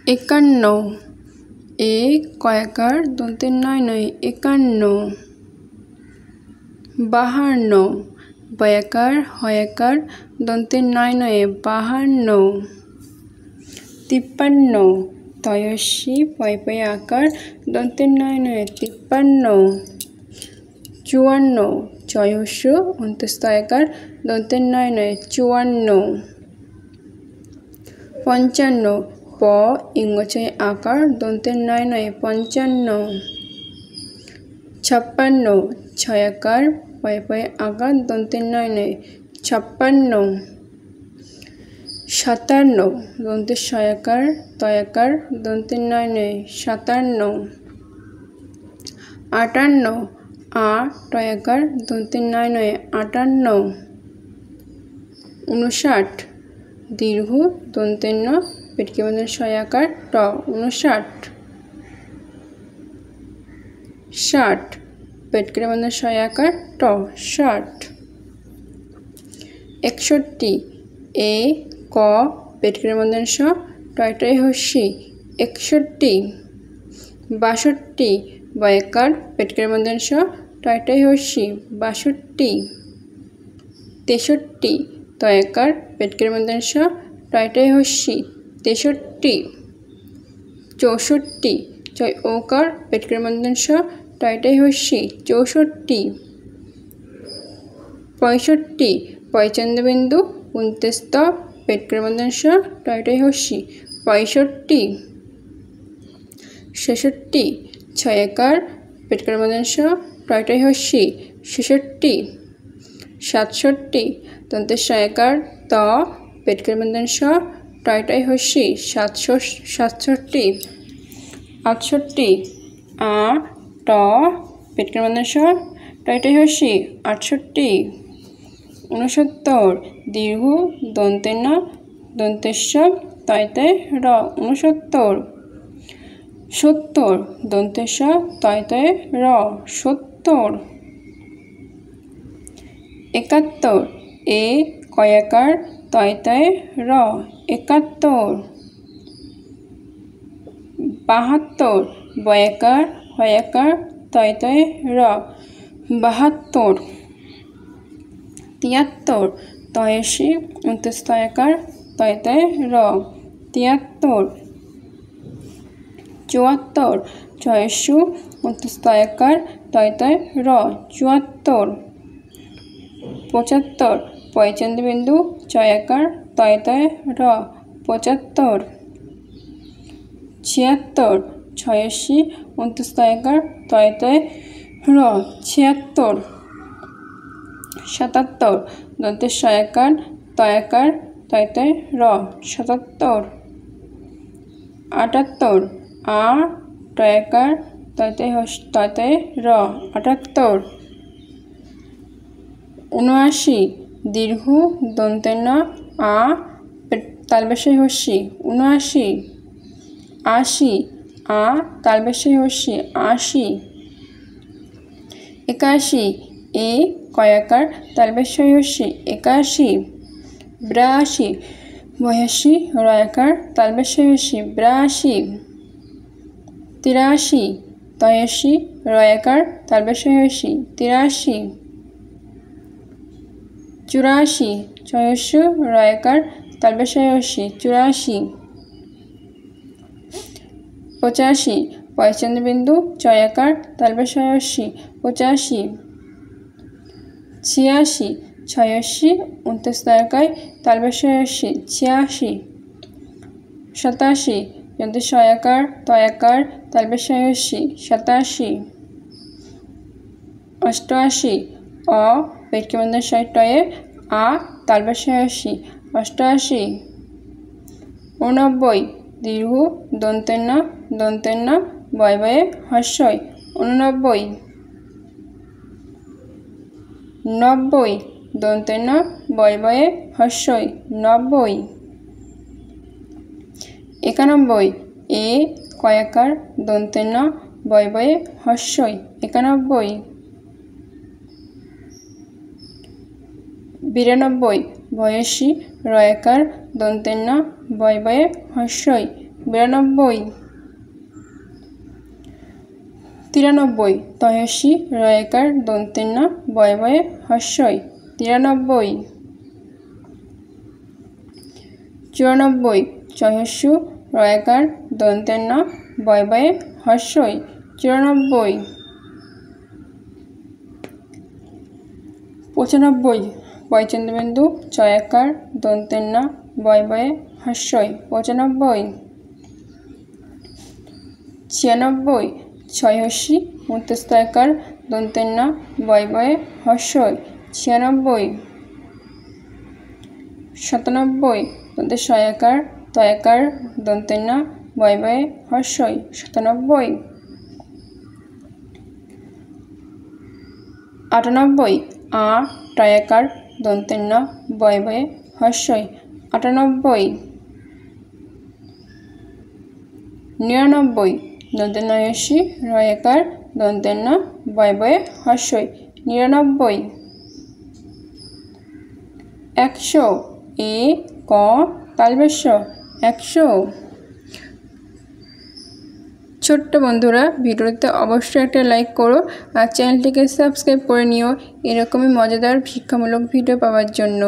একান্ন, এ কয়াকার দন্তের নয় নয়, একান্ন। বাহান্ন, বয়াকার হয়াকার দন্তের নয় নয়, বাহান্ন। তিপ্পান্ন, তয়স্যি পয় পয় আকার দন্তের নয় নয়, তিপ্পান্ন। চুয়ান্ন, চয়স্য অন্তস্তয়াকার দন্তের নয় নয়, চুয়ান্ন। পঞ্চান্ন, প ইঙ্গচয় আকার দন্তের নয় নয়, পঞ্চান্ন। ছাপ্পান্ন, ছয়াকার পয় পয় আকার দন্তের নয় নয়, ছাপ্পান্ন। সাতান্ন, দন্তের শয়াকার তয়াকার দন্তের নয় নয়, সাতান্ন। আটান্ন, আ টয়াকার দন্তের নয় নয়, আটান্ন। 59, দীর্ঘ দন্তের ন পেটকে বন্ধনী শয়াকার ট, 59। 60, পেটকে বন্ধনী শয়াকার ট, 60। 61, এ ক পেটকে বন্ধনী স টয় টয় হস্যি, 61। 62, বয়াকার পেটকের বন্ধনী স টয় টয় হস্যি, 62। 63, তয়াকার পেটকের বন্ধনী স টয় টয় হস্যি, 63। 64, চয় ওকার পেটকের বন্ধনী স টয় টয় হস্যি, 64। 65, পয়চন্দ্রবিন্দু পুন্তেস্ত পেটকের বন্ধনী স টয় টয় হস্যি, 65। 66, ছয়াকার পেটকের বন্ধনী স টয় টয় হস্যি, 66। 67, দন্তের শয়াকার ত পেটকের বন্ধনী স টয় টয় হস্যি, 67। 68, আ ট পেটকের বন্ধনী স টয় টয় হস্যি, 68। 69, দীর্ঘ দন্তের ন দন্তের স তয় তয় র, 69। 70, দন্তের স তয় তয় র, 70। 71, এ কয়াকার তয় তয় র, 71। 72, বয়াকার হয়াকার তয় তয় র, 72। 73, তয়সী অন্তস্তয়াকার তয় তয় র, 73। 74, চয়স্যু অন্তস্তয়াকার তয় তয় র, 74। 75, পয়চন্দ্রবিন্দু চয়াকার তয় তয় র, 75। 76, ছয়স্যি অন্তস্তয়াকার তয় তয় র, 76। 77, দন্তের শয়াকার তয়াকার তয় তয় র, 77। 78, আ টয়াকার তয় তয় র, 78। 79, দীর্ঘ দন্তের ন আ তালবেশই হস্যি, 79। 80, আ তালবেশই হস্যি, 80। 81, এ কয়াকার তালবেশই হস্যি, 81। 82, বয়াসী রয়াকার তালবেশই হস্যি, 82। 83, তয়সী রয়াকার তালবেশই হস্যি, 83। 84, চয়স্য রয়াকার তালবেশই হস্যি, 84। 85, পয়চন্দ্রবিন্দু চয়াকার তালবেশই হস্যি, 85। 86, ছয়স্যি অন্তস্তয়াকায় তালবেশই হস্যি, 86। 87, দন্তের শয়াকার তয়াকার তালবেশই হস্যি, 87। 88, অ পেটকে বন্ধনী স টয়ে আ তালবেশই হস্যি, 88। 89, দীর্ঘ দন্তের ন বয় বয়ে হস্যই, 89। 90, দন্তের ন বয় বয়ে হস্যই, 90। 91, এ কয়াকার দন্তের ন বয় বয়ে হস্যই, 91। 92, বয়সী রয়াকার দন্তের ন বয় বয়ে হস্যই, 92 93 তয়সী রয়কার দন্তের ন বয়ে বয়ে হস্যই 93 94 চয়স্যু রয়কার দন্তের ন বয়ে বয়ে হস্যই 94 95 পয়চন্দ্রবিন্দু চয়াকার দন্তের ন বয়ে বয়ে হস্যই 95 96 ছয়হস্যি মধ্যস্থয়কার দন্তের ন বয়ে বয়ে হস্যই 96 97 দন্তের শয়াকার তয়াকার দন্তের ন বয়ে বয়ে হস্যই 97 98 আ টয়াকার দন্তের ন বয়ে বয়ে হস্যই 98 99 দন্তের নয়সী রয়কার দন্তের ন বয়ে বয়ে হস্যই 99 100 এ ক তালবেশ 100 ছোট্ট বন্ধুরা ভিডিওতে অবশ্যই একটা লাইক করো আর চ্যানেলটিকে সাবস্ক্রাইব করে নিও এরকমই মজাদার শিক্ষামূলক ভিডিও পাওয়ার জন্য।